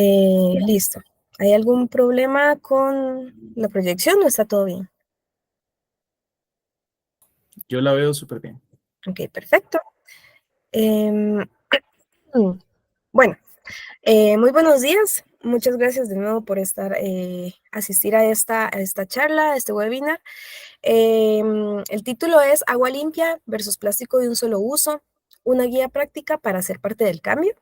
Listo. ¿Hay algún problema con la proyección o está todo bien? Yo la veo súper bien. Ok, perfecto. Em, bueno, muy buenos días. Muchas gracias de nuevo por asistir a esta charla, a este webinar. El título es Agua limpia versus plástico de un solo uso, una guía práctica para ser parte del cambio.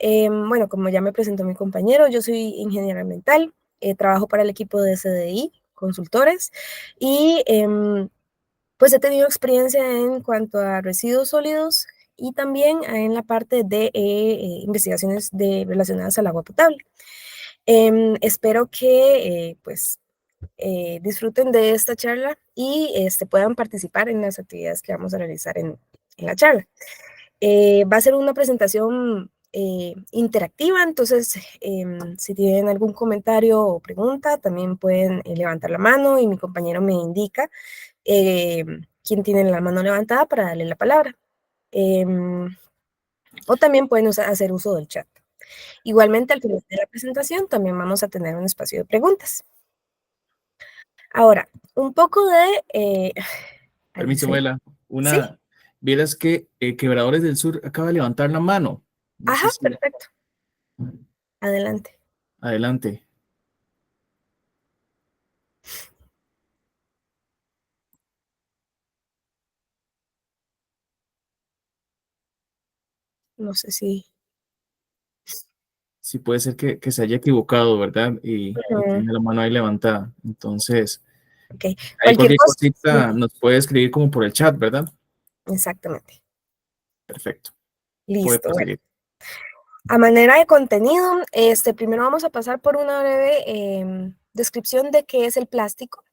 Bueno, como ya me presentó mi compañero, yo soy ingeniera ambiental, trabajo para el equipo de SDI, consultores, y pues he tenido experiencia en cuanto a residuos sólidos y también en la parte de investigaciones relacionadas al agua potable. Espero que pues disfruten de esta charla y puedan participar en las actividades que vamos a realizar en la charla. Va a ser una presentación interactiva, entonces si tienen algún comentario o pregunta, también pueden levantar la mano y mi compañero me indica quién tiene la mano levantada para darle la palabra. O también pueden hacer uso del chat. Igualmente, al final de la presentación también vamos a tener un espacio de preguntas. Ahora, un poco de... ahí Permiso, dice, abuela. sí, Vieras que Quebradores del Sur acaba de levantar la mano. No ajá, sé si. perfecto, adelante. Adelante. No sé si... Sí, puede ser que se haya equivocado, ¿verdad? Y tiene la mano ahí levantada. Entonces, Ok, ahí cualquier cualquier cosa. cosita nos puede escribir como por el chat, ¿verdad? Exactamente. Perfecto. Puede Listo. Bueno, proseguir. a manera de contenido, primero vamos a pasar por una breve descripción de qué es el plástico.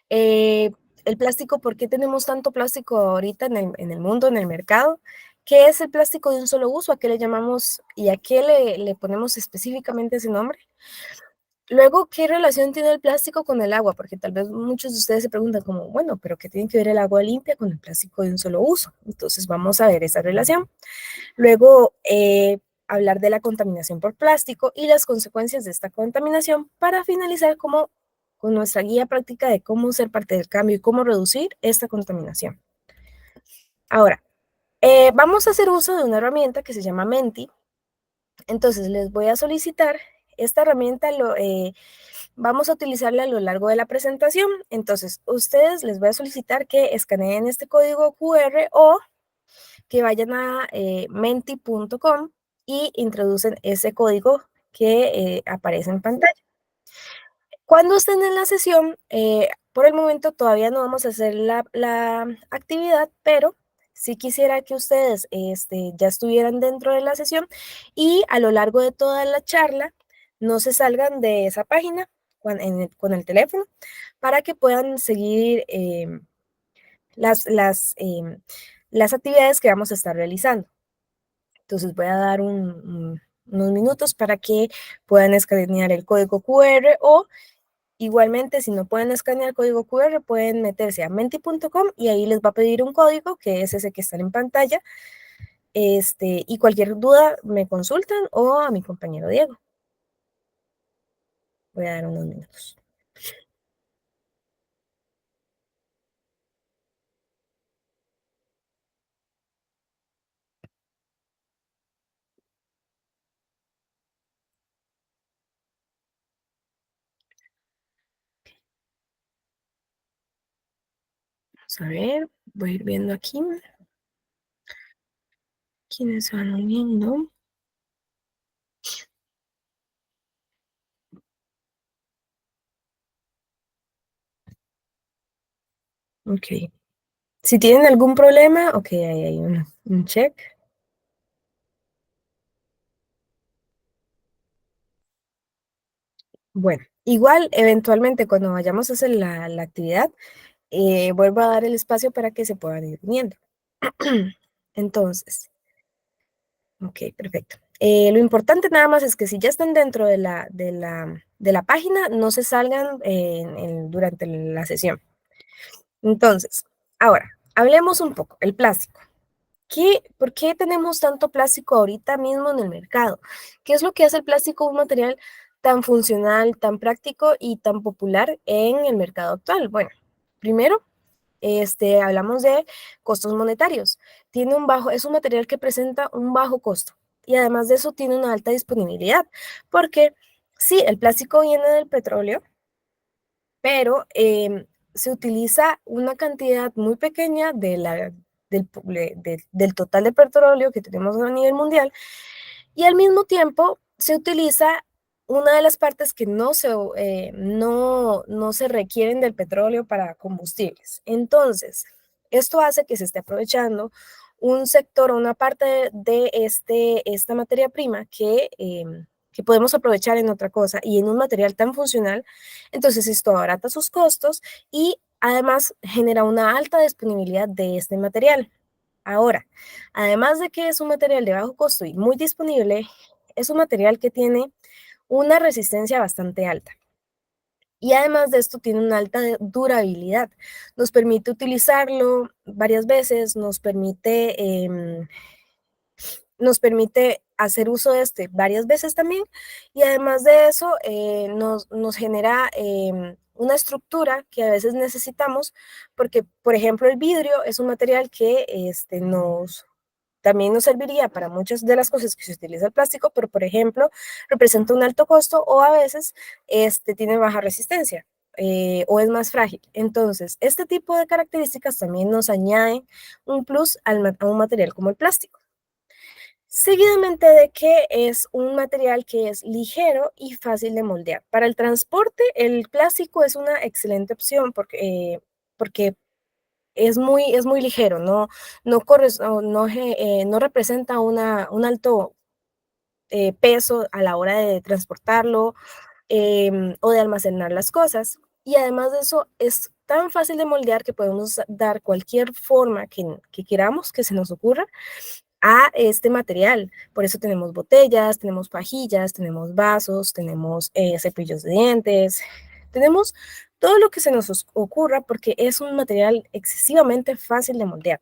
El plástico, ¿por qué tenemos tanto plástico ahorita en el mundo, en el mercado? ¿Qué es el plástico de un solo uso? ¿A qué le llamamos y a qué le ponemos específicamente ese nombre? Luego, ¿qué relación tiene el plástico con el agua? Porque tal vez muchos de ustedes se preguntan como, bueno, pero ¿qué tiene que ver el agua limpia con el plástico de un solo uso? Entonces vamos a ver esa relación. Luego, hablar de la contaminación por plástico y las consecuencias de esta contaminación para finalizar con nuestra guía práctica de cómo ser parte del cambio y cómo reducir esta contaminación. Ahora, vamos a hacer uso de una herramienta que se llama Menti. Entonces, les voy a solicitar esta herramienta, vamos a utilizarla a lo largo de la presentación. Entonces, ustedes les voy a solicitar que escaneen este código QR o que vayan a menti.com y introducen ese código que aparece en pantalla. Cuando estén en la sesión, por el momento todavía no vamos a hacer la actividad, pero sí quisiera que ustedes ya estuvieran dentro de la sesión y a lo largo de toda la charla no se salgan de esa página con el teléfono para que puedan seguir las actividades que vamos a estar realizando. Entonces voy a dar unos minutos para que puedan escanear el código QR o igualmente si no pueden escanear el código QR pueden meterse a menti.com y ahí les va a pedir un código que es ese que está en pantalla. Y cualquier duda me consultan o a mi compañero Diego. Voy a dar unos minutos. Vamos a ver, voy a ir viendo aquí quiénes van uniendo. Ok. Si tienen algún problema, ok, ahí hay un check. Bueno, igual eventualmente cuando vayamos a hacer la actividad, vuelvo a dar el espacio para que se puedan ir uniendo. Entonces, ok, perfecto. Lo importante nada más es que si ya están dentro de la página, no se salgan durante la sesión. Entonces, ahora, hablemos un poco, el plástico. ¿por qué tenemos tanto plástico ahorita mismo en el mercado? ¿Qué es lo que hace el plástico un material tan funcional, tan práctico y tan popular en el mercado actual? Bueno, primero, hablamos de costos monetarios. Es un material que presenta un bajo costo y además de eso tiene una alta disponibilidad, porque sí, el plástico viene del petróleo, pero se utiliza una cantidad muy pequeña del total de petróleo que tenemos a nivel mundial y al mismo tiempo se utiliza una de las partes que no se requieren del petróleo para combustibles. Entonces, esto hace que se esté aprovechando un sector o una parte de esta materia prima que podemos aprovechar en otra cosa y en un material tan funcional. Entonces, esto abarata sus costos y además genera una alta disponibilidad de este material. Ahora, además de que es un material de bajo costo y muy disponible, es un material que tiene una resistencia bastante alta. Y además de esto tiene una alta durabilidad. Nos permite utilizarlo varias veces, nos permite hacer uso de este varias veces también. Y además de eso, nos genera una estructura que a veces necesitamos, porque, por ejemplo, el vidrio es un material que también nos serviría para muchas de las cosas que se utiliza el plástico, pero por ejemplo, representa un alto costo o a veces tiene baja resistencia o es más frágil. Entonces, este tipo de características también nos añaden un plus a un material como el plástico. Seguidamente de que es un material que es ligero y fácil de moldear. Para el transporte, el plástico es una excelente opción porque es muy ligero, no representa un alto peso a la hora de transportarlo o de almacenar las cosas. Y además de eso, es tan fácil de moldear que podemos dar cualquier forma que queramos, que se nos ocurra, a este material. Por eso tenemos botellas, tenemos pajillas, tenemos vasos, tenemos cepillos de dientes, tenemos todo lo que se nos ocurra porque es un material excesivamente fácil de moldear.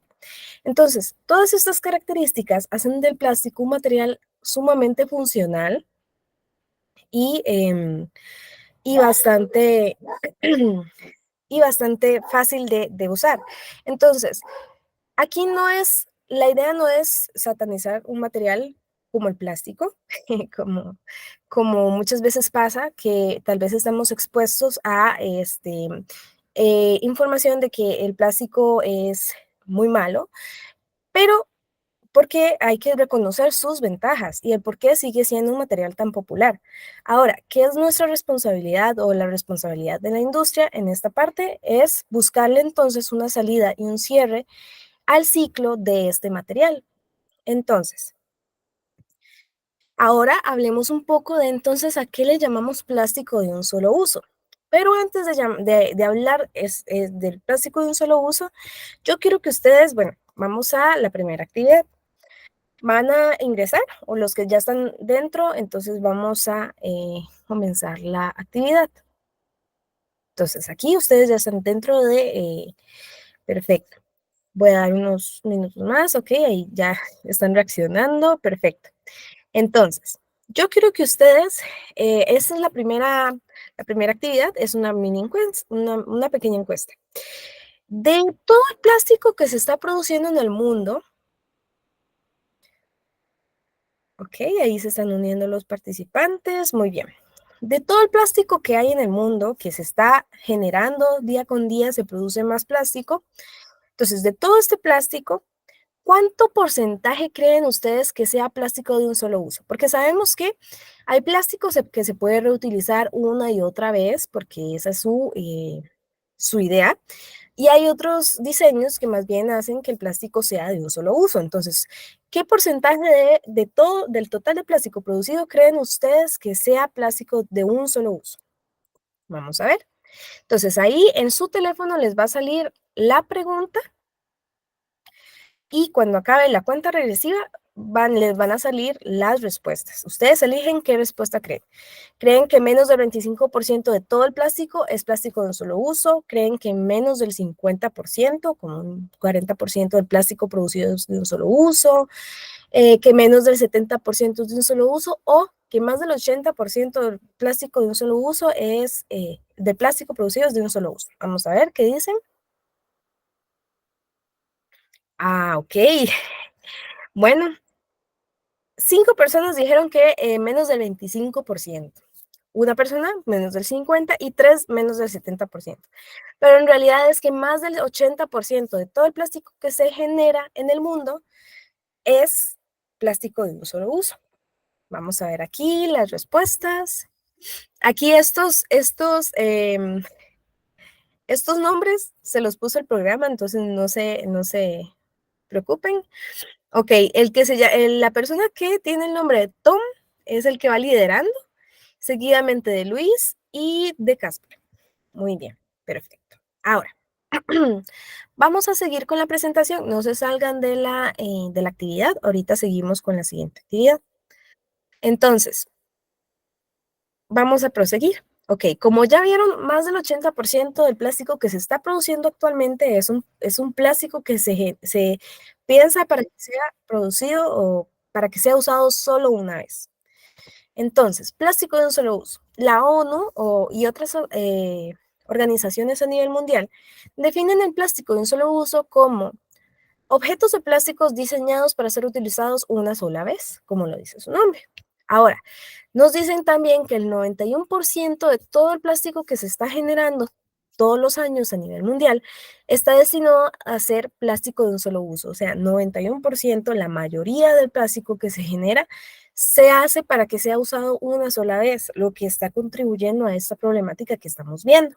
Entonces, todas estas características hacen del plástico un material sumamente funcional y, y bastante, y bastante fácil de usar. Entonces, aquí la idea no es satanizar un material como el plástico, como, como muchas veces pasa, que tal vez estamos expuestos a información de que el plástico es muy malo, pero porque hay que reconocer sus ventajas y el por qué sigue siendo un material tan popular. Ahora, ¿qué es nuestra responsabilidad o la responsabilidad de la industria en esta parte? Es buscarle entonces una salida y un cierre al ciclo de este material. Entonces, ahora hablemos un poco de entonces a qué le llamamos plástico de un solo uso. Pero antes de hablar del plástico de un solo uso, yo quiero que ustedes, bueno, vamos a la primera actividad. Van a ingresar o los que ya están dentro, entonces vamos a comenzar la actividad. Entonces aquí ustedes ya están dentro perfecto. Voy a dar unos minutos más, ok, ahí ya están reaccionando, perfecto. Entonces, yo quiero que ustedes, esta es la primera actividad, es una mini encuesta, una pequeña encuesta. De todo el plástico que se está produciendo en el mundo, ok, ahí se están uniendo los participantes, muy bien. De todo el plástico que hay en el mundo, que se está generando día con día, se produce más plástico. Entonces, de todo este plástico, ¿cuánto porcentaje creen ustedes que sea plástico de un solo uso? Porque sabemos que hay plásticos que se puede reutilizar una y otra vez, porque esa es su idea, y hay otros diseños que más bien hacen que el plástico sea de un solo uso. Entonces, ¿qué porcentaje del total de plástico producido creen ustedes que sea plástico de un solo uso? Vamos a ver. Entonces, ahí en su teléfono les va a salir la pregunta y cuando acabe la cuenta regresiva, les van a salir las respuestas. Ustedes eligen qué respuesta creen. ¿Creen que menos del 25% de todo el plástico es plástico de un solo uso? ¿Creen que menos del 50%, como un 40% del plástico producido es de un solo uso? ¿Que menos del 70% es de un solo uso? ¿O que más del 80% del plástico de un solo uso es de plástico producido es de un solo uso? Vamos a ver qué dicen. Ah, ok. Bueno, 5 personas dijeron que menos del 25%. Una persona menos del 50% y 3 menos del 70%. Pero en realidad es que más del 80% de todo el plástico que se genera en el mundo es plástico de un solo uso. Vamos a ver aquí las respuestas. Aquí estos nombres se los puso el programa, entonces no se preocupen. Ok, la persona que tiene el nombre de Tom es el que va liderando, seguidamente de Luis y de Casper. Muy bien, perfecto. Ahora, vamos a seguir con la presentación. No se salgan de la actividad. Ahorita seguimos con la siguiente actividad. Entonces, vamos a proseguir. Ok, como ya vieron, más del 80% del plástico que se está produciendo actualmente es un plástico que se piensa para que sea producido o para que sea usado solo una vez. Entonces, plástico de un solo uso. La ONU y otras organizaciones a nivel mundial definen el plástico de un solo uso como objetos de plásticos diseñados para ser utilizados una sola vez, como lo dice su nombre. Ahora, nos dicen también que el 91% de todo el plástico que se está generando todos los años a nivel mundial está destinado a ser plástico de un solo uso. O sea, 91%, la mayoría del plástico que se genera se hace para que sea usado una sola vez, lo que está contribuyendo a esta problemática que estamos viendo.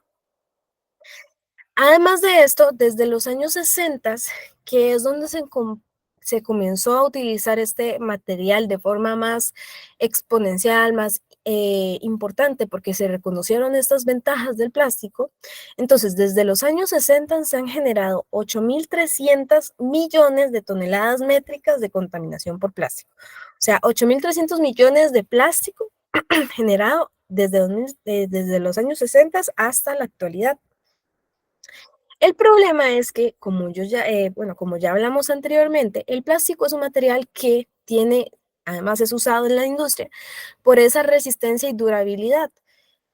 Además de esto, desde los años 60, que es donde se comenzó a utilizar este material de forma más exponencial, más importante, porque se reconocieron estas ventajas del plástico. Entonces, desde los años 60 se han generado 8.300 millones de toneladas métricas de contaminación por plástico. O sea, 8.300 millones de plástico generado desde los años 60 hasta la actualidad. El problema es que, como ya hablamos anteriormente, el plástico es un material que además es usado en la industria por esa resistencia y durabilidad.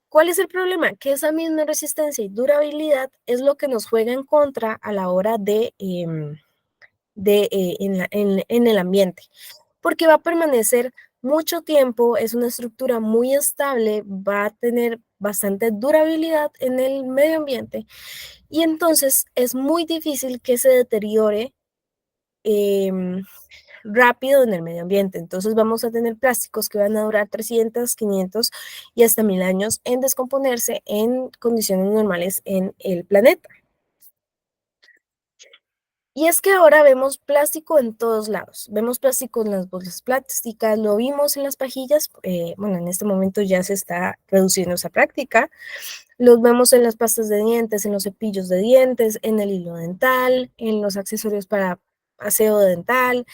¿Cuál es el problema? Que esa misma resistencia y durabilidad es lo que nos juega en contra a la hora en el ambiente, porque va a permanecer mucho tiempo, es una estructura muy estable, va a tener bastante durabilidad en el medio ambiente y entonces es muy difícil que se deteriore rápido en el medio ambiente. Entonces vamos a tener plásticos que van a durar 300, 500 y hasta 1000 años en descomponerse en condiciones normales en el planeta. Y es que ahora vemos plástico en todos lados. Vemos plástico en las bolsas plásticas, lo vimos en las pajillas. Bueno, en este momento ya se está reduciendo esa práctica. Los vemos en las pastas de dientes, en los cepillos de dientes, en el hilo dental, en los accesorios para aseo dental,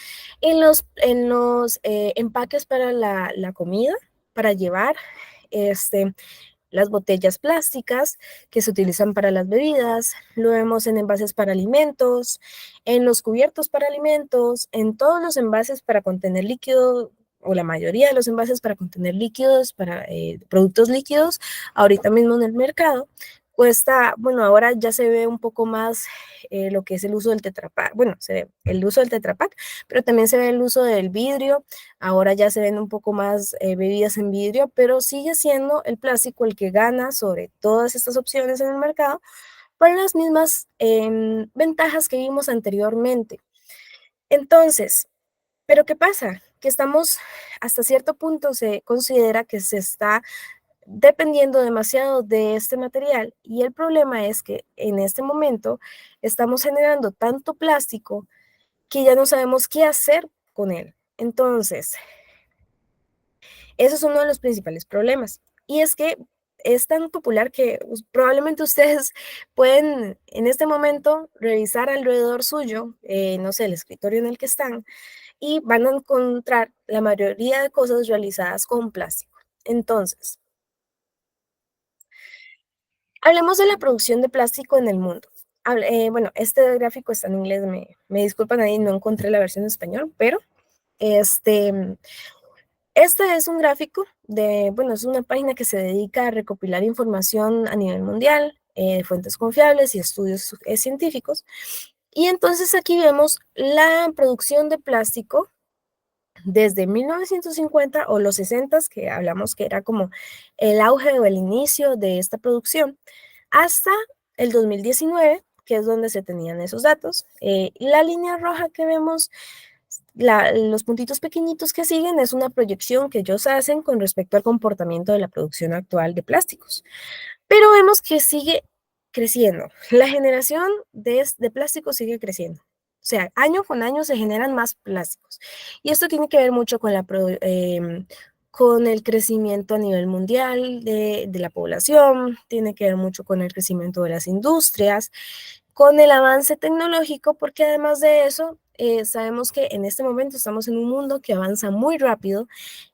en los empaques para la comida, para llevar, las botellas plásticas que se utilizan para las bebidas, lo vemos en envases para alimentos, en los cubiertos para alimentos, en todos los envases para contener líquido o la mayoría de los envases para contener líquidos, para productos líquidos, ahorita mismo en el mercado. Bueno, ahora ya se ve un poco más lo que es el uso del Tetra Pak, bueno, se ve el uso del Tetra Pak, pero también se ve el uso del vidrio, ahora ya se ven un poco más bebidas en vidrio, pero sigue siendo el plástico el que gana sobre todas estas opciones en el mercado por las mismas ventajas que vimos anteriormente. Entonces, ¿pero qué pasa? Que estamos, hasta cierto punto se considera que se está dependiendo demasiado de este material y el problema es que en este momento estamos generando tanto plástico que ya no sabemos qué hacer con él. Entonces, eso es uno de los principales problemas. Y es que es tan popular que probablemente ustedes pueden en este momento revisar alrededor suyo, no sé, el escritorio en el que están, y van a encontrar la mayoría de cosas realizadas con plástico. Entonces, hablemos de la producción de plástico en el mundo. Bueno, este gráfico está en inglés, me disculpan ahí, no encontré la versión en español, pero este, este es un gráfico bueno, es una página que se dedica a recopilar información a nivel mundial, de fuentes confiables y estudios científicos. Y entonces aquí vemos la producción de plástico desde 1950 o los 60, que hablamos que era como el auge o el inicio de esta producción, hasta el 2019, que es donde se tenían esos datos. La línea roja que vemos, los puntitos pequeñitos que siguen, es una proyección que ellos hacen con respecto al comportamiento de la producción actual de plásticos. Pero vemos que sigue creciendo. La generación de plástico sigue creciendo. O sea, año con año se generan más plásticos. Y esto tiene que ver mucho con el crecimiento a nivel mundial de la población, tiene que ver mucho con el crecimiento de las industrias, con el avance tecnológico, porque además de eso, sabemos que en este momento estamos en un mundo que avanza muy rápido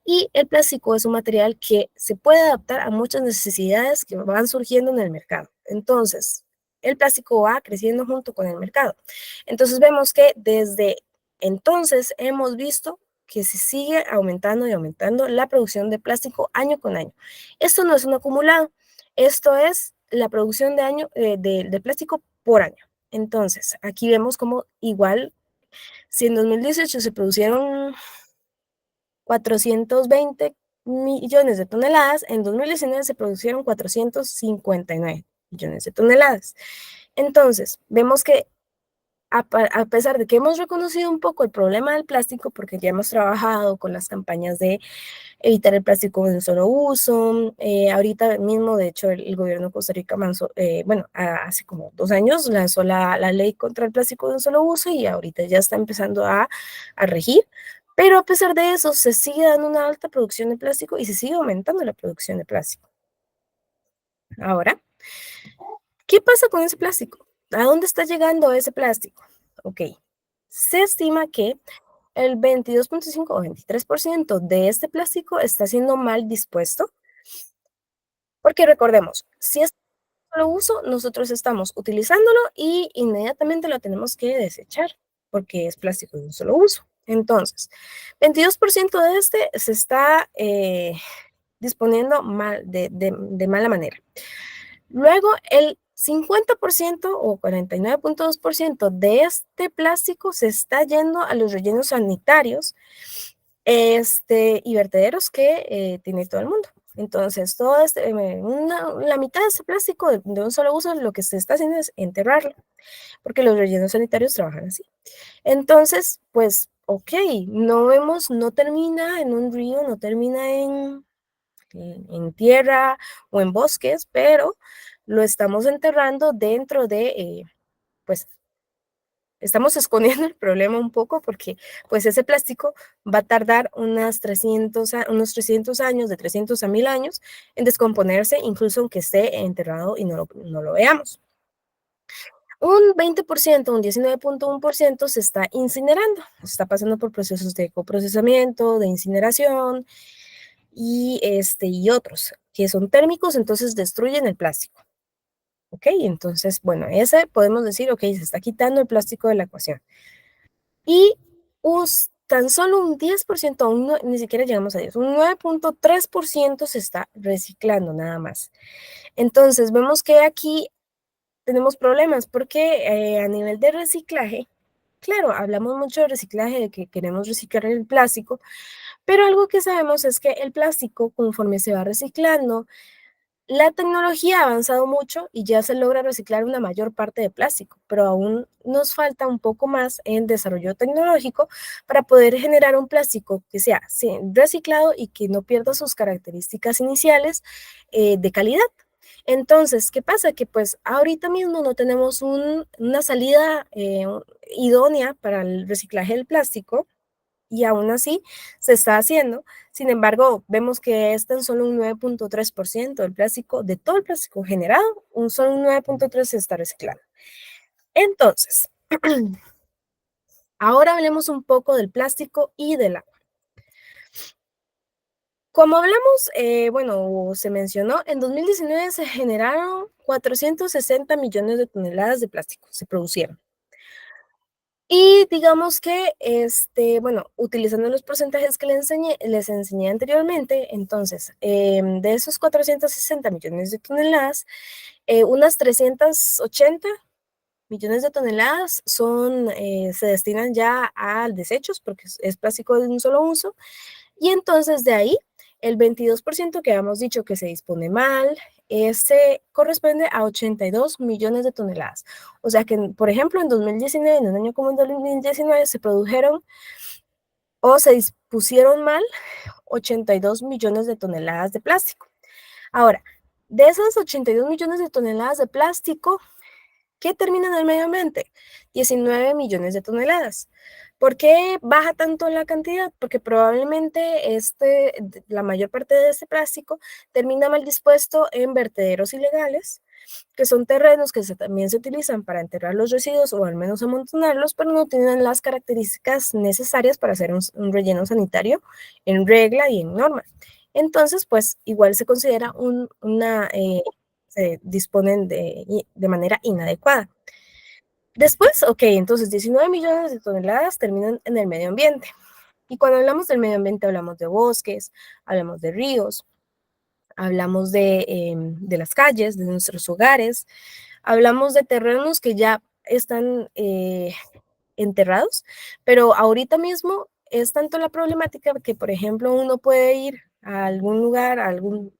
y el plástico es un material que se puede adaptar a muchas necesidades que van surgiendo en el mercado. Entonces, el plástico va creciendo junto con el mercado. Entonces, vemos que desde entonces hemos visto que se sigue aumentando y aumentando la producción de plástico año con año. Esto no es un acumulado, esto es la producción de plástico por año. Entonces, aquí vemos como igual, si en 2018 se producieron 420 millones de toneladas, en 2019 se produjeron 459 millones de toneladas. Entonces, vemos que a pesar de que hemos reconocido un poco el problema del plástico, porque ya hemos trabajado con las campañas de evitar el plástico de un solo uso. Ahorita mismo, de hecho, el gobierno de Costa Rica, bueno, hace como 2 años lanzó la ley contra el plástico de un solo uso y ahorita ya está empezando a regir. Pero a pesar de eso, se sigue dando una alta producción de plástico y se sigue aumentando la producción de plástico. Ahora, ¿qué pasa con ese plástico? ¿A dónde está llegando ese plástico? Ok, se estima que el 22.5 o 23% de este plástico está siendo mal dispuesto, porque recordemos, si es un solo uso, nosotros estamos utilizándolo y inmediatamente lo tenemos que desechar, porque es plástico de un solo uso. Entonces, 22% de este se está disponiendo mal, de mala manera. Luego, el 50% o 49.2% de este plástico se está yendo a los rellenos sanitarios y vertederos que tiene todo el mundo. Entonces, la mitad de ese plástico de un solo uso, lo que se está haciendo es enterrarlo, porque los rellenos sanitarios trabajan así. Entonces, pues, ok, no termina en un río, no termina en tierra o en bosques, pero lo estamos enterrando dentro pues, estamos escondiendo el problema un poco porque pues ese plástico va a tardar unos 300 años, de 300 a 1000 años, en descomponerse, incluso aunque esté enterrado y no lo veamos. Un 20%, un 19.1% se está incinerando, está pasando por procesos de coprocesamiento, de incineración y otros que son térmicos, entonces destruyen el plástico. ¿Ok? Entonces, bueno, ese podemos decir, ok, se está quitando el plástico de la ecuación. Y tan solo un 10%, aún ni siquiera llegamos a 10, un 9.3% se está reciclando nada más. Entonces, vemos que aquí tenemos problemas porque a nivel de reciclaje, claro, hablamos mucho de reciclaje, de que queremos reciclar el plástico, pero algo que sabemos es que el plástico, conforme se va reciclando, la tecnología ha avanzado mucho y ya se logra reciclar una mayor parte de plástico, pero aún nos falta un poco más en desarrollo tecnológico para poder generar un plástico que sea reciclado y que no pierda sus características iniciales de calidad. Entonces, ¿qué pasa? Que pues ahorita mismo no tenemos una salida idónea para el reciclaje del plástico y aún así se está haciendo. Sin embargo, vemos que es tan solo un 9.3% del plástico, de todo el plástico generado, solo un 9.3% se está reciclando. Entonces, Ahora hablemos un poco del plástico y del agua. Como hablamos, bueno, se mencionó, en 2019 se generaron 460 millones de toneladas de plástico, se producieron. Y digamos que, bueno, utilizando los porcentajes que les enseñé anteriormente, entonces, de esos 460 millones de toneladas, unas 380 millones de toneladas se destinan ya a desechos porque es plástico de un solo uso. Y entonces de ahí, el 22% que habíamos dicho que se dispone mal, ese corresponde a 82 millones de toneladas. O sea que, por ejemplo, en 2019, en un año como en 2019, se produjeron o se dispusieron mal 82 millones de toneladas de plástico. Ahora, de esas 82 millones de toneladas de plástico, ¿qué termina en el medio ambiente? 19 millones de toneladas. ¿Por qué baja tanto la cantidad? Porque probablemente la mayor parte de este plástico termina mal dispuesto en vertederos ilegales, que son terrenos que también se utilizan para enterrar los residuos o al menos amontonarlos, pero no tienen las características necesarias para hacer un relleno sanitario en regla y en norma. Entonces, pues igual se considera se disponen de manera inadecuada. Después, ok, entonces 19 millones de toneladas terminan en el medio ambiente. Y cuando hablamos del medio ambiente hablamos de bosques, hablamos de ríos, hablamos de las calles, de nuestros hogares, hablamos de terrenos que ya están enterrados, pero ahorita mismo es tanto la problemática que, por ejemplo, uno puede ir a algún lugar, a algún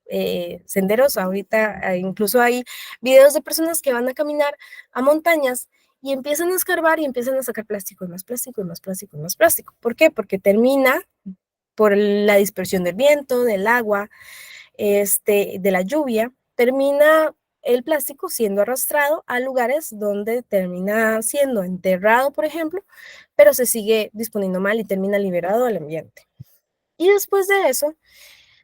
senderos, ahorita incluso hay videos de personas que van a caminar a montañas y empiezan a escarbar y empiezan a sacar plástico, y más plástico, y más plástico, y más plástico. ¿Por qué? Porque termina por la dispersión del viento, del agua, de la lluvia, termina el plástico siendo arrastrado a lugares donde termina siendo enterrado, por ejemplo, pero se sigue disponiendo mal y termina liberado al ambiente. Y después de eso,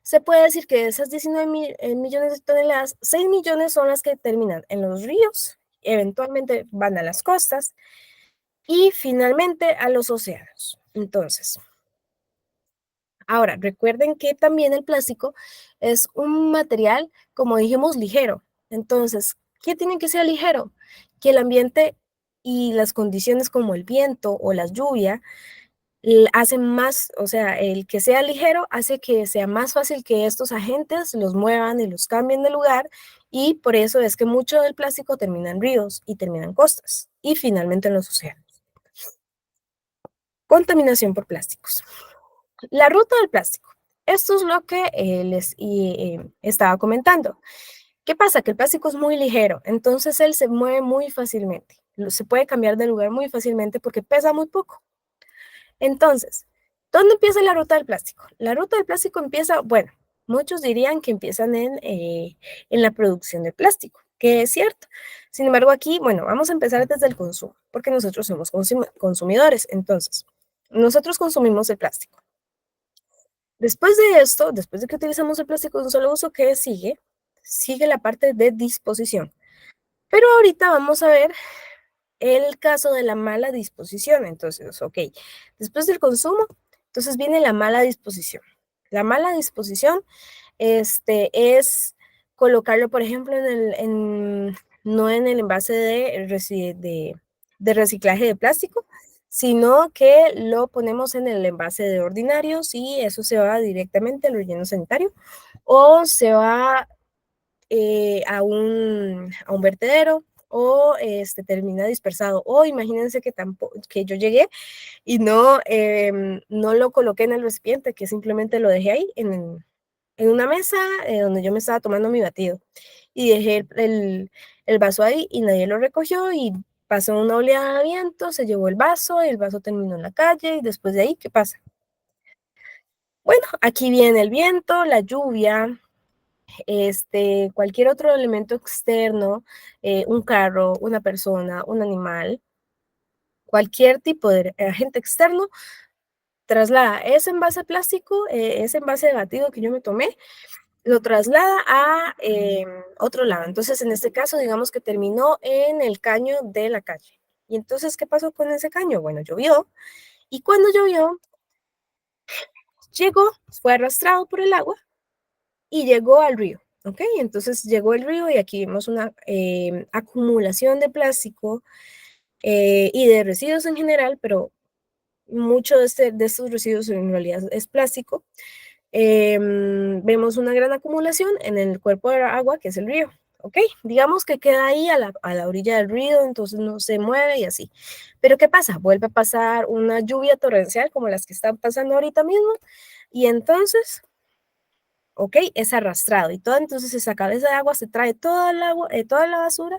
se puede decir que de esas 19 millones de toneladas, 6 millones son las que terminan en los ríos, eventualmente van a las costas y finalmente a los océanos. Entonces, ahora, recuerden que también el plástico es un material, como dijimos, ligero. Entonces, ¿qué tiene que ser ligero? Que el ambiente y las condiciones como el viento o la lluvia hacen más, o sea, el que sea ligero hace que sea más fácil que estos agentes los muevan y los cambien de lugar y por eso es que mucho del plástico termina en ríos y termina en costas y finalmente en los océanos. Contaminación por plásticos. La ruta del plástico. Esto es lo que les estaba comentando. ¿Qué pasa? Que el plástico es muy ligero, entonces él se mueve muy fácilmente. Se puede cambiar de lugar muy fácilmente porque pesa muy poco. Entonces, ¿dónde empieza la ruta del plástico? La ruta del plástico empieza, bueno, muchos dirían que empiezan en la producción de plástico, que es cierto. Sin embargo, aquí, bueno, vamos a empezar desde el consumo, porque nosotros somos consumidores. Entonces, nosotros consumimos el plástico. Después de esto, después de que utilizamos el plástico de un solo uso, ¿qué sigue? Sigue la parte de disposición. Pero ahorita vamos a ver el caso de la mala disposición. Entonces, ok, después del consumo, entonces viene la mala disposición. La mala disposición es colocarlo, por ejemplo, no en el envase de reciclaje de plástico, sino que lo ponemos en el envase de ordinarios y eso se va directamente al relleno sanitario o se va a un vertedero o termina dispersado. O imagínense que yo llegué y no lo coloqué en el recipiente, que simplemente lo dejé ahí en una mesa donde yo me estaba tomando mi batido. Y dejé el vaso ahí y nadie lo recogió y pasó una oleada de viento, se llevó el vaso y el vaso terminó en la calle y después de ahí, ¿qué pasa? Bueno, aquí viene el viento, la lluvia, cualquier otro elemento externo, un carro, una persona, un animal, cualquier tipo de agente externo, traslada ese envase plástico, ese envase de batido que yo me tomé, lo traslada a otro lado. Entonces, en este caso, digamos que terminó en el caño de la calle. Y entonces, ¿qué pasó con ese caño? Bueno, llovió, y cuando llovió, llegó, fue arrastrado por el agua y llegó al río. ¿Ok? Entonces llegó el río y aquí vemos una acumulación de plástico y de residuos en general, pero mucho de estos residuos en realidad es plástico. Vemos una gran acumulación en el cuerpo de agua, que es el río. ¿Ok? Digamos que queda ahí a la orilla del río, entonces no se mueve y así. Pero ¿qué pasa? Vuelve a pasar una lluvia torrencial como las que están pasando ahorita mismo y entonces, ¿ok? Es arrastrado y todo, entonces esa cabeza de agua se trae toda el agua, toda la basura,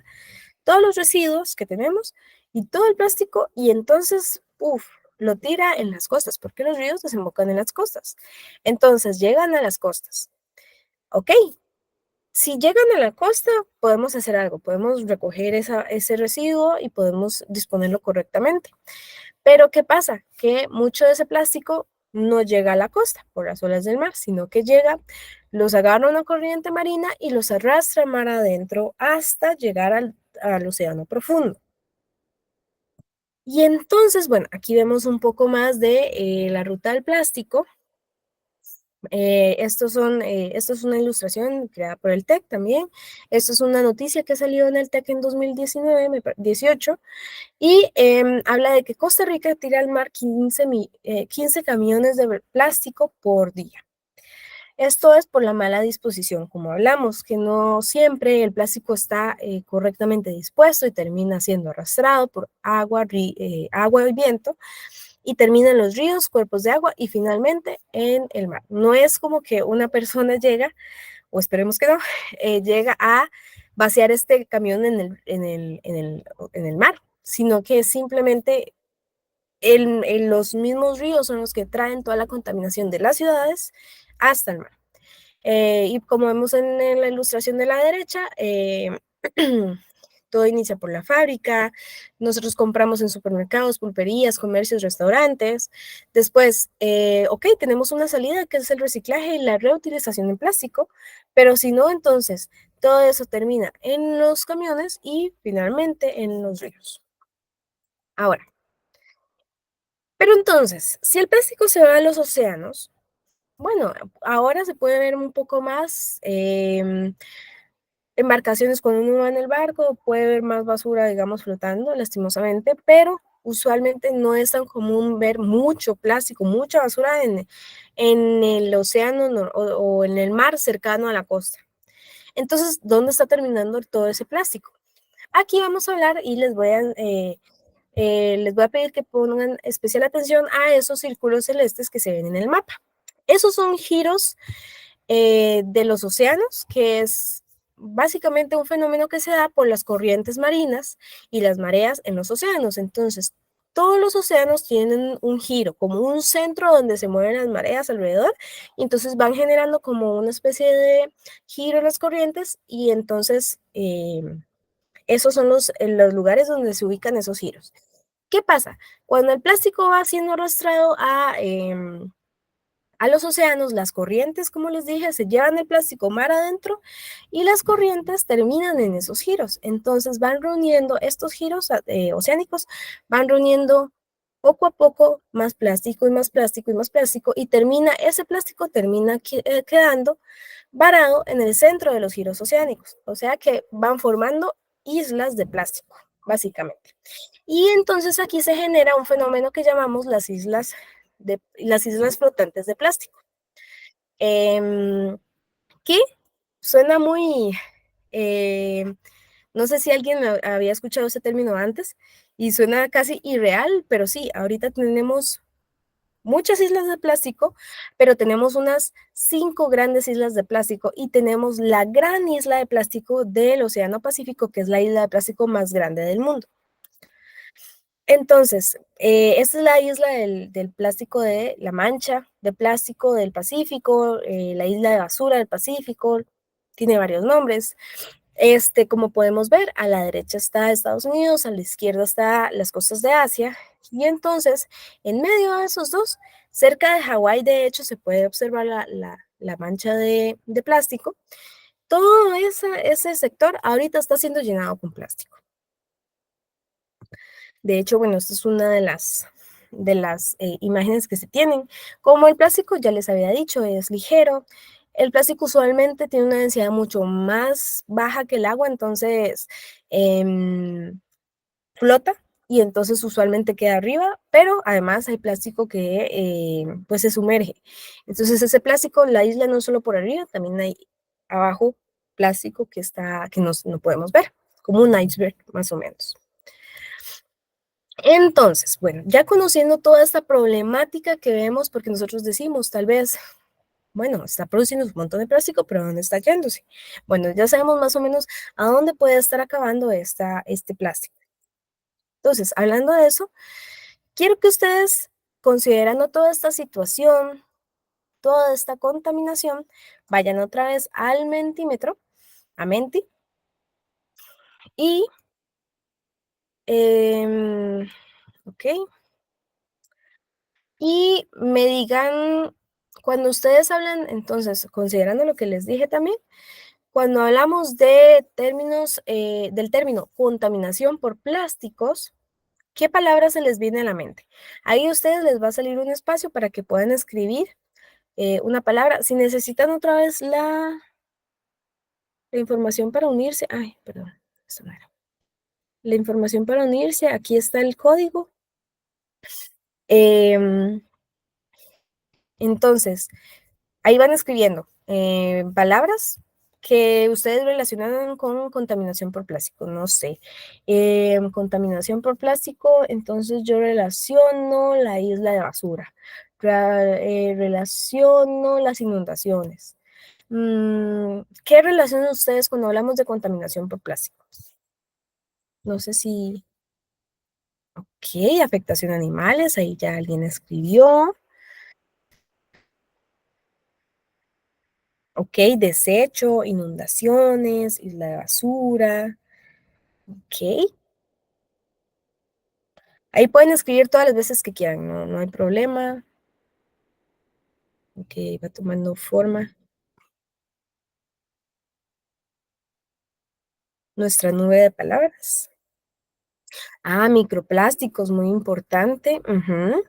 todos los residuos que tenemos y todo el plástico y entonces, uff, lo tira en las costas, porque los ríos desembocan en las costas. Entonces llegan a las costas. ¿Ok? Si llegan a la costa, podemos hacer algo, podemos recoger ese residuo y podemos disponerlo correctamente. Pero ¿qué pasa? Que mucho de ese plástico no llega a la costa por las olas del mar, sino que llega, los agarra una corriente marina y los arrastra mar adentro hasta llegar al océano profundo. Y entonces, bueno, aquí vemos un poco más de la ruta del plástico. Esto es una ilustración creada por el TEC también. Esto es una noticia que salió en el TEC en 2019, 18, y habla de que Costa Rica tira al mar 15 camiones de plástico por día. Esto es por la mala disposición, como hablamos, que no siempre el plástico está correctamente dispuesto y termina siendo arrastrado por agua y viento y termina en los ríos, cuerpos de agua y finalmente en el mar. No es como que una persona llega, o esperemos que no, llega a vaciar este camión en el mar, sino que simplemente los mismos ríos son los que traen toda la contaminación de las ciudades hasta el mar. Y como vemos en la ilustración de la derecha, todo inicia por la fábrica, nosotros compramos en supermercados, pulperías, comercios, restaurantes. Después, ok, tenemos una salida que es el reciclaje y la reutilización de plástico, pero si no, entonces todo eso termina en los camiones y finalmente en los ríos. Ahora, pero entonces, si el plástico se va a los océanos, bueno, ahora se puede ver un poco más embarcaciones cuando uno va en el barco, puede ver más basura, digamos, flotando, lastimosamente, pero usualmente no es tan común ver mucho plástico, mucha basura en el océano o en el mar cercano a la costa. Entonces, ¿dónde está terminando todo ese plástico? Aquí vamos a hablar y les voy a pedir que pongan especial atención a esos círculos celestes que se ven en el mapa. Esos son giros de los océanos, que es básicamente un fenómeno que se da por las corrientes marinas y las mareas en los océanos. Entonces, todos los océanos tienen un giro, como un centro donde se mueven las mareas alrededor, y entonces van generando como una especie de giro en las corrientes, y entonces esos son los lugares donde se ubican esos giros. ¿Qué pasa? Cuando el plástico va siendo arrastrado a los océanos, las corrientes, como les dije, se llevan el plástico mar adentro y las corrientes terminan en esos giros. Entonces van reuniendo estos giros oceánicos, van reuniendo poco a poco más plástico y más plástico y más plástico y ese plástico termina quedando varado en el centro de los giros oceánicos. O sea que van formando islas de plástico, básicamente. Y entonces aquí se genera un fenómeno que llamamos las islas flotantes de plástico, que suena muy, eh, no sé si alguien había escuchado ese término antes y suena casi irreal, pero sí, ahorita tenemos muchas islas de plástico, pero tenemos unas 5 grandes islas de plástico y tenemos la gran isla de plástico del Océano Pacífico, que es la isla de plástico más grande del mundo. Entonces, esta es la isla del plástico de la mancha de plástico del Pacífico, la isla de basura del Pacífico, tiene varios nombres. Como podemos ver, a la derecha está Estados Unidos, a la izquierda está las costas de Asia, y entonces, en medio de esos dos, cerca de Hawái, de hecho, se puede observar la mancha de plástico. Todo ese sector ahorita está siendo llenado con plástico. De hecho, bueno, esta es una de las imágenes que se tienen. Como el plástico, ya les había dicho, es ligero. El plástico usualmente tiene una densidad mucho más baja que el agua, entonces flota y entonces usualmente queda arriba, pero además hay plástico que pues se sumerge. Entonces ese plástico la isla no solo por arriba, también hay abajo plástico que no podemos ver, como un iceberg más o menos. Entonces, bueno, ya conociendo toda esta problemática que vemos, porque nosotros decimos, tal vez, bueno, está produciendo un montón de plástico, pero ¿a dónde está yéndose? Bueno, ya sabemos más o menos a dónde puede estar acabando este plástico. Entonces, hablando de eso, quiero que ustedes, considerando toda esta situación, toda esta contaminación, vayan otra vez al mentímetro, a Menti, y, ok, y me digan, cuando ustedes hablan, entonces, considerando lo que les dije también, cuando hablamos de términos, del término contaminación por plásticos, ¿qué palabra se les viene a la mente? Ahí a ustedes les va a salir un espacio para que puedan escribir una palabra. Si necesitan otra vez la información para unirse, ay, perdón, esto no era. La información para unirse, aquí está el código. Em, entonces, ahí van escribiendo palabras que ustedes relacionan con contaminación por plástico, no sé. Contaminación por plástico, entonces yo relaciono la isla de basura, relaciono las inundaciones. ¿Qué relacionan ustedes cuando hablamos de contaminación por plástico? No sé si, ok, afectación a animales, ahí ya alguien escribió. Ok, desecho, inundaciones, isla de basura. Ok, ahí pueden escribir todas las veces que quieran, no hay problema. Ok, va tomando forma nuestra nube de palabras. Ah, microplásticos, muy importante. Ujú.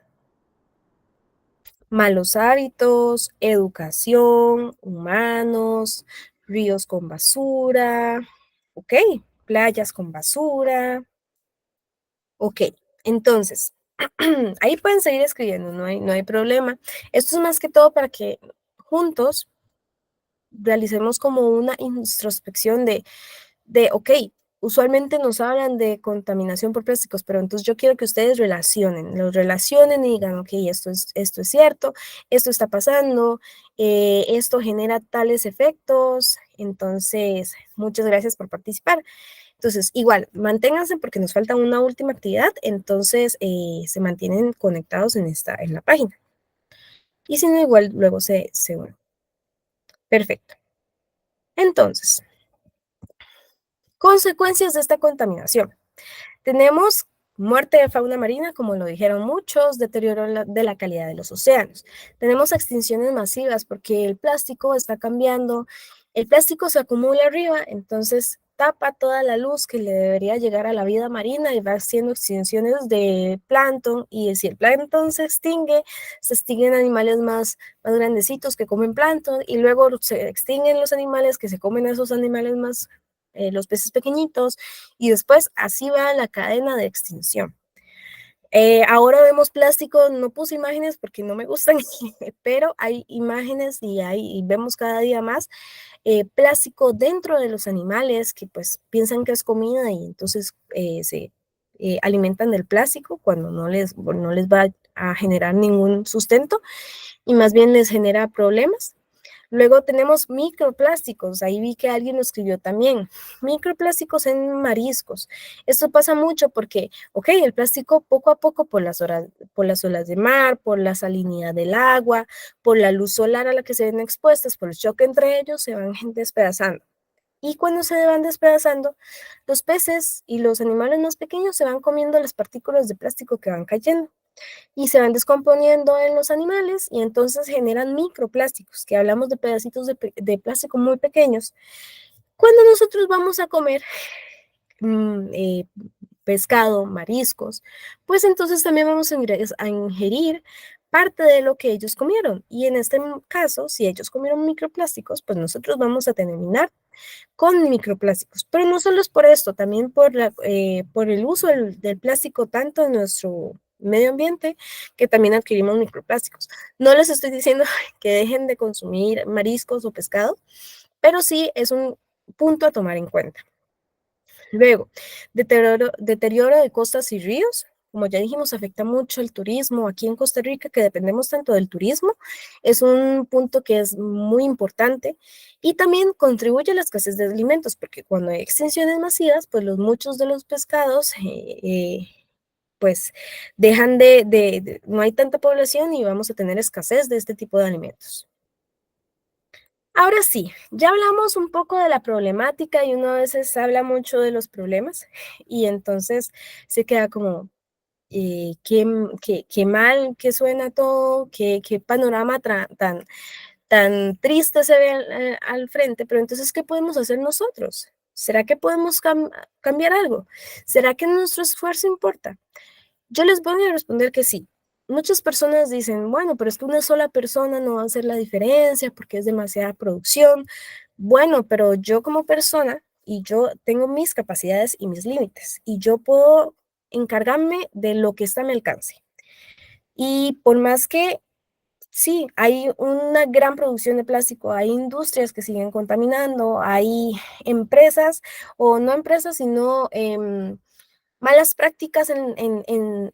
Malos hábitos, educación, humanos, ríos con basura. Ok, playas con basura. Ok, entonces, ahí pueden seguir escribiendo, no hay problema. Esto es más que todo para que juntos realicemos como una introspección ok, usualmente nos hablan de contaminación por plásticos, pero entonces yo quiero que ustedes los relacionen y digan, ok, esto es cierto, esto está pasando, esto genera tales efectos, entonces muchas gracias por participar. Entonces, igual, manténganse porque nos falta una última actividad, entonces se mantienen conectados en la página. Y si no, igual luego se unen. Perfecto. Entonces, consecuencias de esta contaminación. Tenemos muerte de fauna marina, como lo dijeron muchos, deterioro de la calidad de los océanos. Tenemos extinciones masivas porque el plástico está cambiando, el plástico se acumula arriba, entonces tapa toda la luz que le debería llegar a la vida marina y va haciendo extinciones de plancton, y si el plancton se extinguen animales más grandecitos que comen plancton, y luego se extinguen los animales que se comen a esos animales más, los peces pequeñitos, y después así va la cadena de extinción. Ahora vemos plástico, no puse imágenes porque no me gustan, pero hay imágenes y vemos cada día más plástico dentro de los animales que pues piensan que es comida y entonces se alimentan del plástico cuando no les va a generar ningún sustento y más bien les genera problemas. Luego tenemos microplásticos, ahí vi que alguien lo escribió también, microplásticos en mariscos. Esto pasa mucho porque, ok, el plástico poco a poco por las olas de mar, por la salinidad del agua, por la luz solar a la que se ven expuestas, por el choque entre ellos, se van despedazando. Y cuando se van despedazando, los peces y los animales más pequeños se van comiendo las partículas de plástico que van cayendo y se van descomponiendo en los animales y entonces generan microplásticos, que hablamos de pedacitos de plástico muy pequeños. Cuando nosotros vamos a comer mm, eh, pescado, mariscos, pues entonces también vamos a ingerir parte de lo que ellos comieron. Y en este caso, si ellos comieron microplásticos, pues nosotros vamos a terminar con microplásticos. Pero no solo es por esto, también por el uso del plástico tanto en nuestro medio ambiente, que también adquirimos microplásticos. No les estoy diciendo que dejen de consumir mariscos o pescado, pero sí es un punto a tomar en cuenta. Luego, deterioro de costas y ríos. Como ya dijimos, afecta mucho el turismo. Aquí en Costa Rica, que dependemos tanto del turismo, es un punto que es muy importante y también contribuye a la escasez de alimentos, porque cuando hay extinciones masivas, pues muchos de los pescados, pues dejan no hay tanta población y vamos a tener escasez de este tipo de alimentos. Ahora sí, ya hablamos un poco de la problemática y uno a veces habla mucho de los problemas y entonces se queda como, qué mal que suena todo, qué panorama tan triste se ve al frente, pero entonces, ¿qué podemos hacer nosotros? ¿Será que podemos cambiar algo? ¿Será que nuestro esfuerzo importa? Yo les voy a responder que sí. Muchas personas dicen, bueno, pero es que una sola persona no va a hacer la diferencia porque es demasiada producción. Bueno, pero yo como persona y yo tengo mis capacidades y mis límites y yo puedo encargarme de lo que está a mi alcance. Y por más que sí, hay una gran producción de plástico, hay industrias que siguen contaminando, hay empresas o no empresas, sino malas prácticas en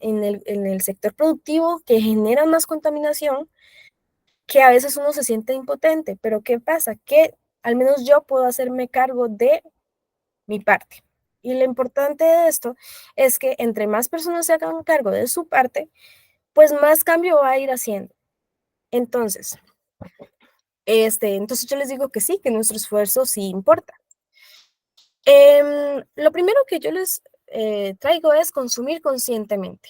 el sector productivo que generan más contaminación, que a veces uno se siente impotente, pero ¿qué pasa? Que al menos yo puedo hacerme cargo de mi parte. Y lo importante de esto es que entre más personas se hagan cargo de su parte, pues más cambio va a ir haciendo. Entonces, entonces yo les digo que sí, que nuestro esfuerzo sí importa. Lo primero que yo les traigo es consumir conscientemente.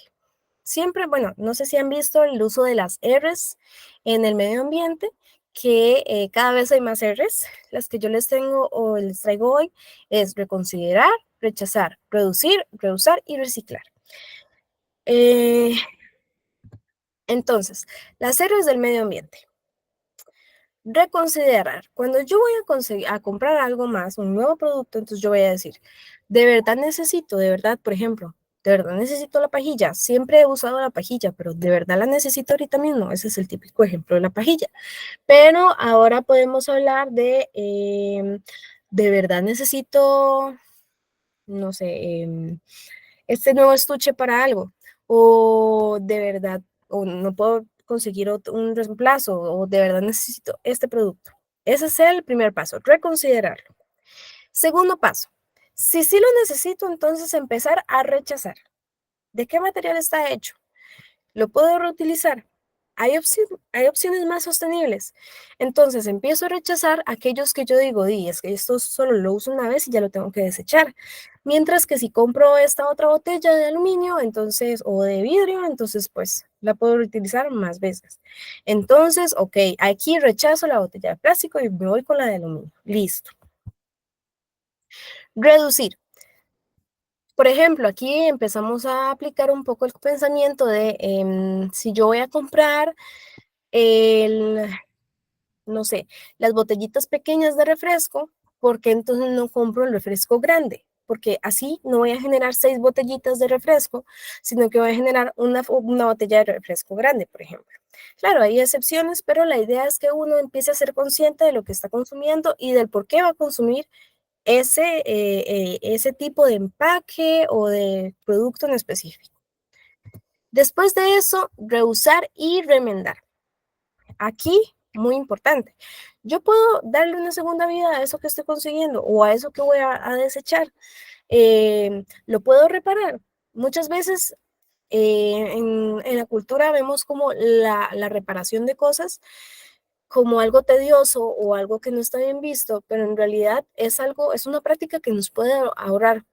Siempre, bueno, no sé si han visto el uso de las Rs en el medio ambiente, que cada vez hay más Rs. Las que yo les tengo o les traigo hoy es reconsiderar, rechazar, reducir, reusar y reciclar. Eh, entonces, las Rs del medio ambiente. Reconsiderar. Cuando yo voy a comprar algo más, un nuevo producto, entonces yo voy a decir, de verdad necesito, de verdad, por ejemplo, de verdad necesito la pajilla. Siempre he usado la pajilla, pero de verdad la necesito ahorita mismo. Ese es el típico ejemplo de la pajilla. Pero ahora podemos hablar de verdad necesito, no sé, este nuevo estuche para algo, o de verdad, o no puedo conseguir un reemplazo, o de verdad necesito este producto. Ese es el primer paso, reconsiderarlo. Segundo paso, si sí lo necesito, entonces empezar a rechazar. ¿De qué material está hecho? ¿Lo puedo reutilizar? Hay opciones más sostenibles. Entonces empiezo a rechazar aquellos que yo digo, es que esto solo lo uso una vez y ya lo tengo que desechar. Mientras que si compro esta otra botella de aluminio, entonces, o de vidrio, entonces pues la puedo reutilizar más veces. Entonces, ok, aquí rechazo la botella de plástico y me voy con la de aluminio. Listo. Reducir. Por ejemplo, aquí empezamos a aplicar un poco el pensamiento de si yo voy a comprar el, no sé, las botellitas pequeñas de refresco, ¿por qué entonces no compro el refresco grande? Porque así no voy a generar 6 botellitas de refresco, sino que voy a generar una botella de refresco grande, por ejemplo. Claro, hay excepciones, pero la idea es que uno empiece a ser consciente de lo que está consumiendo y del por qué va a consumir ese tipo de empaque o de producto en específico. Después de eso, reusar y remendar. Aquí, muy importante. Yo puedo darle una segunda vida a eso que estoy consiguiendo o a eso que voy a desechar. Lo puedo reparar. Muchas veces en la cultura vemos como la reparación de cosas como algo tedioso o algo que no está bien visto, pero en realidad es una práctica que nos puede ahorrar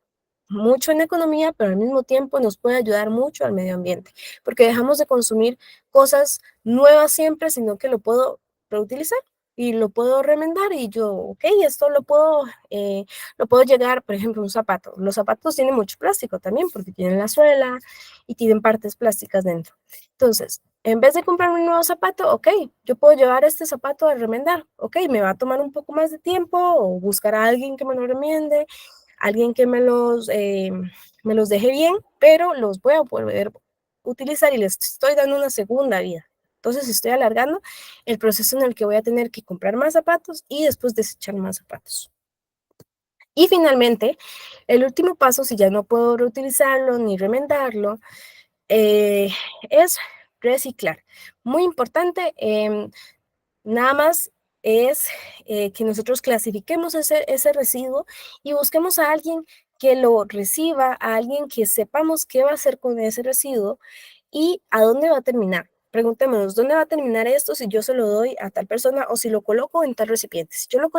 mucho en economía, pero al mismo tiempo nos puede ayudar mucho al medio ambiente, porque dejamos de consumir cosas nuevas siempre, sino que lo puedo reutilizar. y lo puedo remendar y yo, ok, esto lo puedo llegar, por ejemplo, un zapato. Los zapatos tienen mucho plástico también porque tienen la suela y tienen partes plásticas dentro. Entonces, en vez de comprarme un nuevo zapato, ok, yo puedo llevar este zapato a remendar, ok, me va a tomar un poco más de tiempo o buscar a alguien que me lo remiende, alguien que me los deje bien, pero los voy a poder utilizar y les estoy dando una segunda vida. Entonces estoy alargando el proceso en el que voy a tener que comprar más zapatos y después desechar más zapatos. Y finalmente, el último paso, si ya no puedo reutilizarlo ni remendarlo, eh, es reciclar. Muy importante, nada más es que nosotros clasifiquemos ese residuo y busquemos a alguien que lo reciba, a alguien que sepamos qué va a hacer con ese residuo y a dónde va a terminar. Preguntémonos, ¿dónde va a terminar esto si yo se lo doy a tal persona o si lo coloco en tal recipiente? Si yo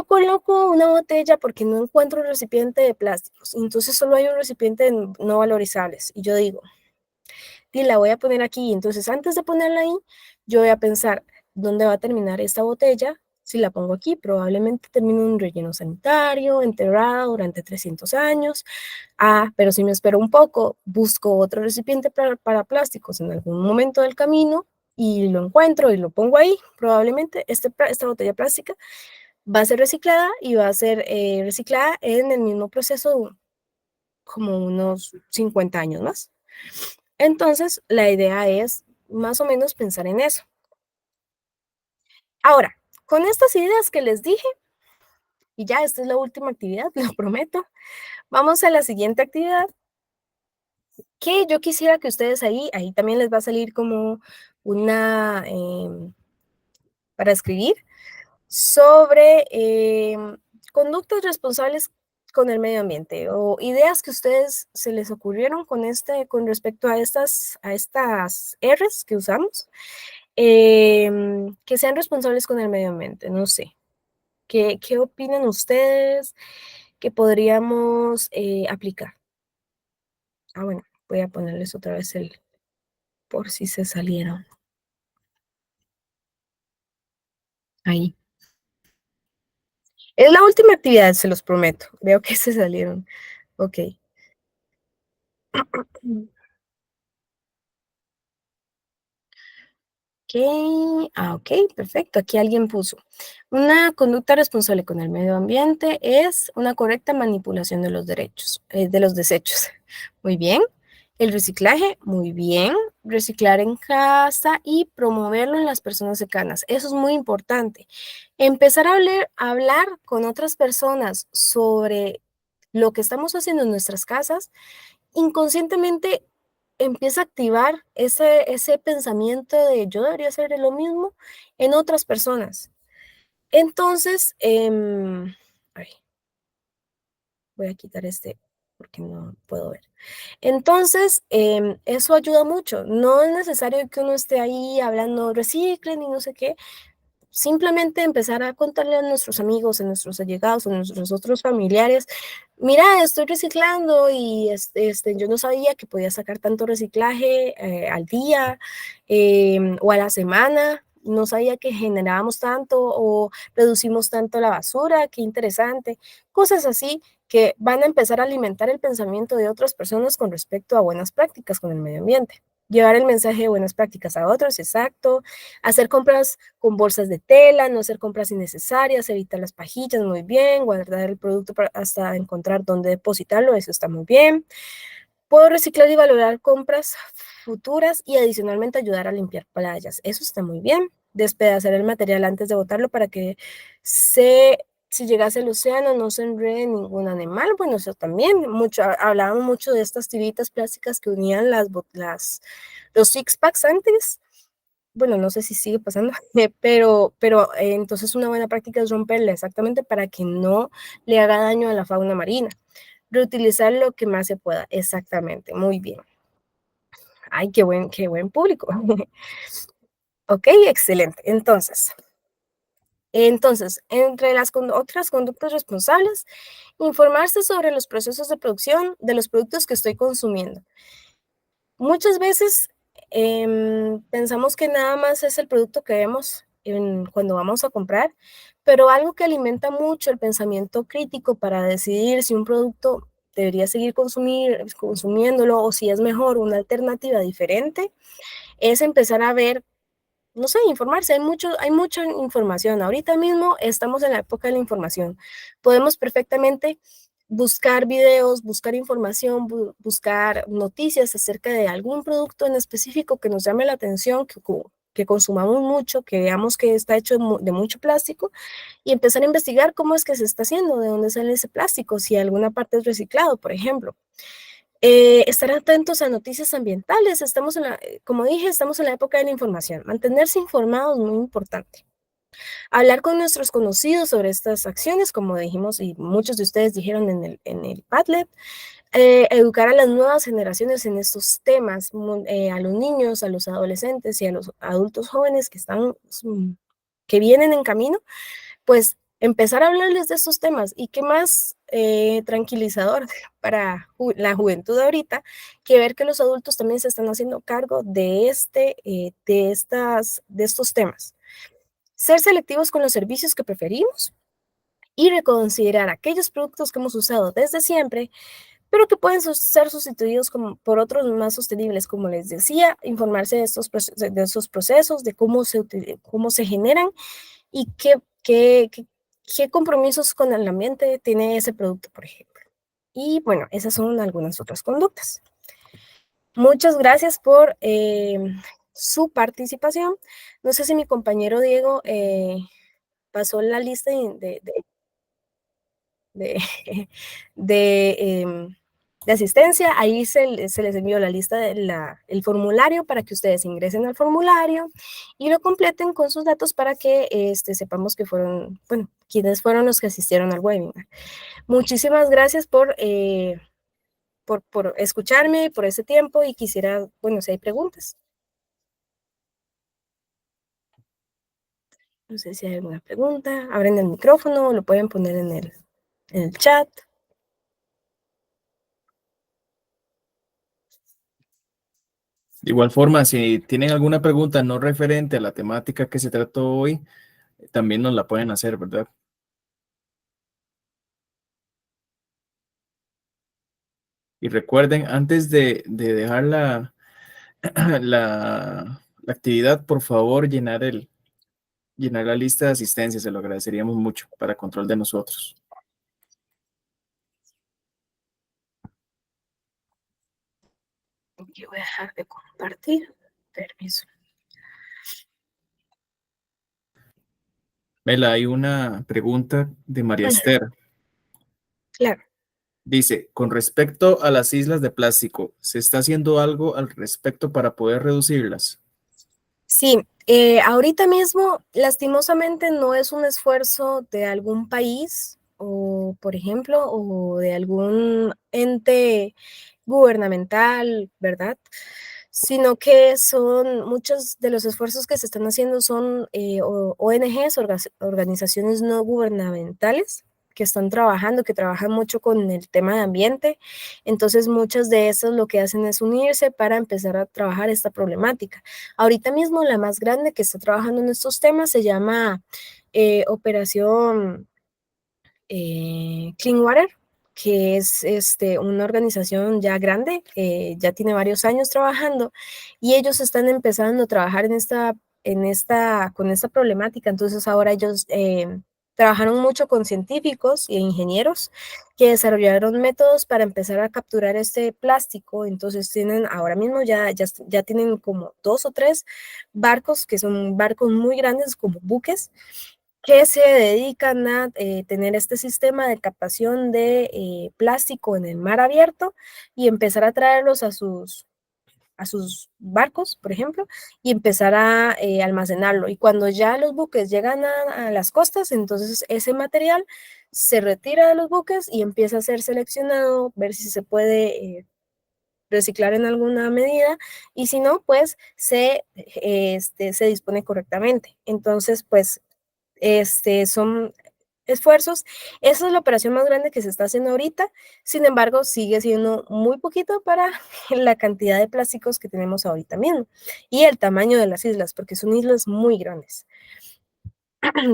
coloco una botella porque no encuentro un recipiente de plásticos, entonces solo hay un recipiente de no valorizables y yo digo, y la voy a poner aquí. Entonces, antes de ponerla ahí, yo voy a pensar, ¿dónde va a terminar esta botella? Si la pongo aquí, probablemente termine en un relleno sanitario, enterrada durante 300 años. Ah, pero si me espero un poco, busco otro recipiente para plásticos en algún momento del camino y lo encuentro y lo pongo ahí. Probablemente esta botella plástica va a ser reciclada y va a ser reciclada en el mismo proceso como unos 50 años más. Entonces, la idea es más o menos pensar en eso. Ahora, con estas ideas que les dije, y ya esta es la última actividad, lo prometo, vamos a la siguiente actividad, que yo quisiera que ustedes ahí también les va a salir como una, para escribir, sobre conductas responsables con el medio ambiente o ideas que a ustedes se les ocurrieron con respecto a estas R's que usamos. Que sean responsables con el medio ambiente, no sé. ¿Qué opinan ustedes que podríamos aplicar? Ah, bueno, voy a ponerles otra vez el por si se salieron. Ahí. Es la última actividad, se los prometo. Veo que se salieron. Ok. Ok, perfecto. Aquí alguien puso. Una conducta responsable con el medio ambiente es una correcta manipulación de los derechos, de los desechos. Muy bien. El reciclaje, muy bien. Reciclar en casa y promoverlo en las personas cercanas. Eso es muy importante. Empezar a hablar con otras personas sobre lo que estamos haciendo en nuestras casas inconscientemente empieza a activar ese pensamiento de yo debería hacer lo mismo en otras personas. Entonces, ay, voy a quitar este porque no puedo ver. Entonces, eso ayuda mucho. No es necesario que uno esté ahí hablando reciclen y no sé qué. Simplemente empezar a contarle a nuestros amigos, a nuestros allegados, a nuestros otros familiares, mira, estoy reciclando y yo no sabía que podía sacar tanto reciclaje al día o a la semana, no sabía que generábamos tanto o reducimos tanto la basura, qué interesante, cosas así que van a empezar a alimentar el pensamiento de otras personas con respecto a buenas prácticas con el medio ambiente. Llevar el mensaje de buenas prácticas a otros, exacto. Hacer compras con bolsas de tela, no hacer compras innecesarias, evitar las pajillas, muy bien. Guardar el producto hasta encontrar dónde depositarlo, eso está muy bien. Puedo reciclar y valorar compras futuras y adicionalmente ayudar a limpiar playas. Eso está muy bien. Despedazar el material antes de botarlo para que si llegase al océano no se enrede ningún animal. Bueno, eso también. Hablábamos mucho de estas tiritas plásticas que unían los six packs antes. Bueno, no sé si sigue pasando, pero entonces una buena práctica es romperla exactamente para que no le haga daño a la fauna marina. Reutilizar lo que más se pueda, exactamente, muy bien. Ay, qué buen público. Ok, excelente. Entonces, entre las otras conductas responsables, informarse sobre los procesos de producción de los productos que estoy consumiendo. Muchas veces pensamos que nada más es el producto que vemos cuando vamos a comprar, pero algo que alimenta mucho el pensamiento crítico para decidir si un producto debería seguir consumiéndolo o si es mejor una alternativa diferente, es empezar a ver, no sé, informarse. Hay mucha información. Ahorita mismo estamos en la época de la información. Podemos perfectamente buscar videos, buscar información, buscar noticias acerca de algún producto en específico que nos llame la atención, que consumamos mucho, que veamos que está hecho de mucho plástico y empezar a investigar cómo es que se está haciendo, de dónde sale ese plástico, si alguna parte es reciclado, por ejemplo. Estar atentos a noticias ambientales. Como dije, estamos en la época de la información. Mantenerse informados es muy importante. Hablar con nuestros conocidos sobre estas acciones, como dijimos y muchos de ustedes dijeron en el Padlet. Educar a las nuevas generaciones en estos temas, a los niños, a los adolescentes y a los adultos jóvenes que vienen en camino, pues empezar a hablarles de estos temas. Y qué más tranquilizador para la juventud ahorita que ver que los adultos también se están haciendo cargo de estos temas. Ser selectivos con los servicios que preferimos y reconsiderar aquellos productos que hemos usado desde siempre, pero que pueden ser sustituidos por otros más sostenibles, como les decía, informarse de estos procesos, de cómo se generan y qué compromisos con el ambiente tiene ese producto, por ejemplo. Y bueno, esas son algunas otras conductas. Muchas gracias por su participación. No sé si mi compañero Diego pasó la lista de, de, de asistencia. Ahí se les envió la lista, el formulario para que ustedes ingresen al formulario y lo completen con sus datos para que sepamos que fueron, bueno, quiénes fueron los que asistieron al webinar. Muchísimas gracias por escucharme, por ese tiempo y quisiera, bueno, si hay preguntas. No sé si hay alguna pregunta. Abren el micrófono, lo pueden poner en el chat. De igual forma, si tienen alguna pregunta no referente a la temática que se trató hoy, también nos la pueden hacer, ¿verdad? Y recuerden, antes de dejar la actividad, por favor, llenar la lista de asistencia, se lo agradeceríamos mucho para control de nosotros. Yo voy a dejar de compartir. Permiso. Mela, hay una pregunta de María Esther. Claro. Dice, con respecto a las islas de plástico, ¿se está haciendo algo al respecto para poder reducirlas? Sí, ahorita mismo, lastimosamente, no es un esfuerzo de algún país o, por ejemplo, o de algún ente gubernamental, ¿verdad? Sino que son muchos de los esfuerzos que se están haciendo son ONGs, organizaciones no gubernamentales, que trabajan mucho con el tema de ambiente. Entonces, muchas de esas lo que hacen es unirse para empezar a trabajar esta problemática. Ahorita mismo la más grande que está trabajando en estos temas se llama Operación Clean Water, que es una organización ya grande, ya tiene varios años trabajando, y ellos están empezando a trabajar con esta problemática. Entonces ahora ellos trabajaron mucho con científicos e ingenieros que desarrollaron métodos para empezar a capturar este plástico. Entonces ahora mismo ya tienen como 2 o 3 barcos, que son barcos muy grandes como buques, que se dedican a tener este sistema de captación de plástico en el mar abierto y empezar a traerlos a sus barcos, por ejemplo, y empezar a almacenarlo. Y cuando ya los buques llegan a las costas, entonces ese material se retira de los buques y empieza a ser seleccionado, ver si se puede reciclar en alguna medida, y si no, pues se dispone correctamente. Entonces, pues son esfuerzos. Esa es la operación más grande que se está haciendo ahorita. Sin embargo, sigue siendo muy poquito para la cantidad de plásticos que tenemos ahorita mismo y el tamaño de las islas, porque son islas muy grandes.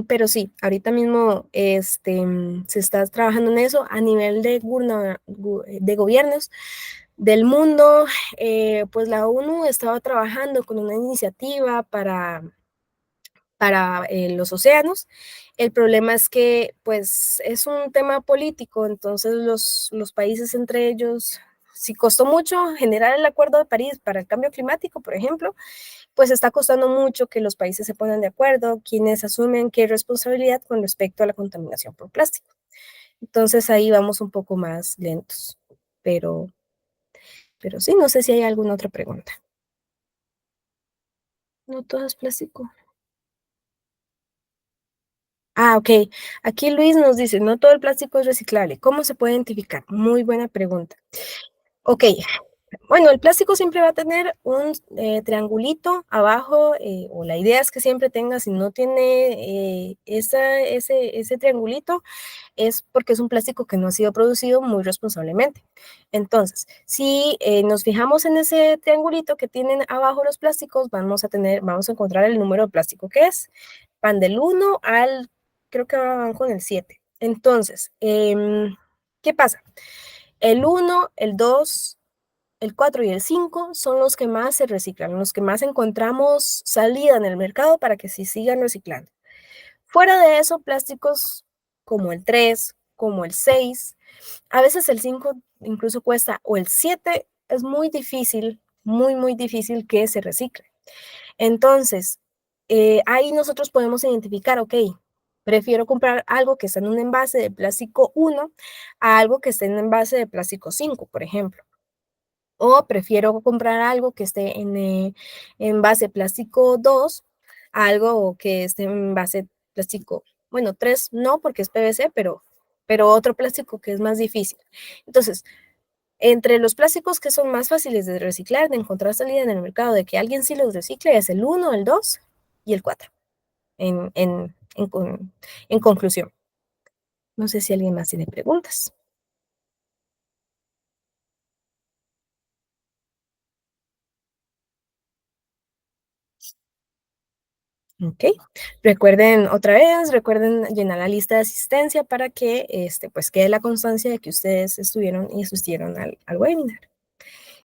Pero sí, ahorita mismo se está trabajando en eso a nivel de gobiernos del mundo. Pues la ONU estaba trabajando con una iniciativa para los océanos. El problema es que pues es un tema político, entonces los países entre ellos, si costó mucho generar el Acuerdo de París para el cambio climático, por ejemplo, pues está costando mucho que los países se pongan de acuerdo, quienes asumen qué responsabilidad con respecto a la contaminación por plástico. Entonces ahí vamos un poco más lentos, pero, pero sí, no sé si hay alguna otra pregunta. No todo es plástico. Ah, ok. Aquí Luis nos dice, no todo el plástico es reciclable. ¿Cómo se puede identificar? Muy buena pregunta. Ok, bueno, el plástico siempre va a tener un triangulito abajo, o la idea es que siempre tenga, si no tiene ese triangulito, es porque es un plástico que no ha sido producido muy responsablemente. Entonces, si nos fijamos en ese triangulito que tienen abajo los plásticos, vamos a encontrar el número de plástico que es. Van del 1 al, creo que ahora van con el 7. Entonces, ¿qué pasa? El 1, el 2, el 4 y el 5 son los que más se reciclan, los que más encontramos salida en el mercado para que se sigan reciclando. Fuera de eso, plásticos como el 3, como el 6, a veces el 5 incluso cuesta, o el 7 es muy difícil, muy, muy difícil que se recicle. Entonces, ahí nosotros podemos identificar, ok, prefiero comprar algo que está en un envase de plástico 1 a algo que esté en un envase de plástico 5, por ejemplo. O prefiero comprar algo que esté en envase plástico 2 a algo que esté en envase plástico, bueno, 3 no, porque es PVC, pero otro plástico que es más difícil. Entonces, entre los plásticos que son más fáciles de reciclar, de encontrar salida en el mercado, de que alguien sí los recicle, es el 1, el 2 y el 4, en conclusión. No sé si alguien más tiene preguntas. Ok. Recuerden llenar la lista de asistencia para que pues quede la constancia de que ustedes estuvieron y asistieron al webinar.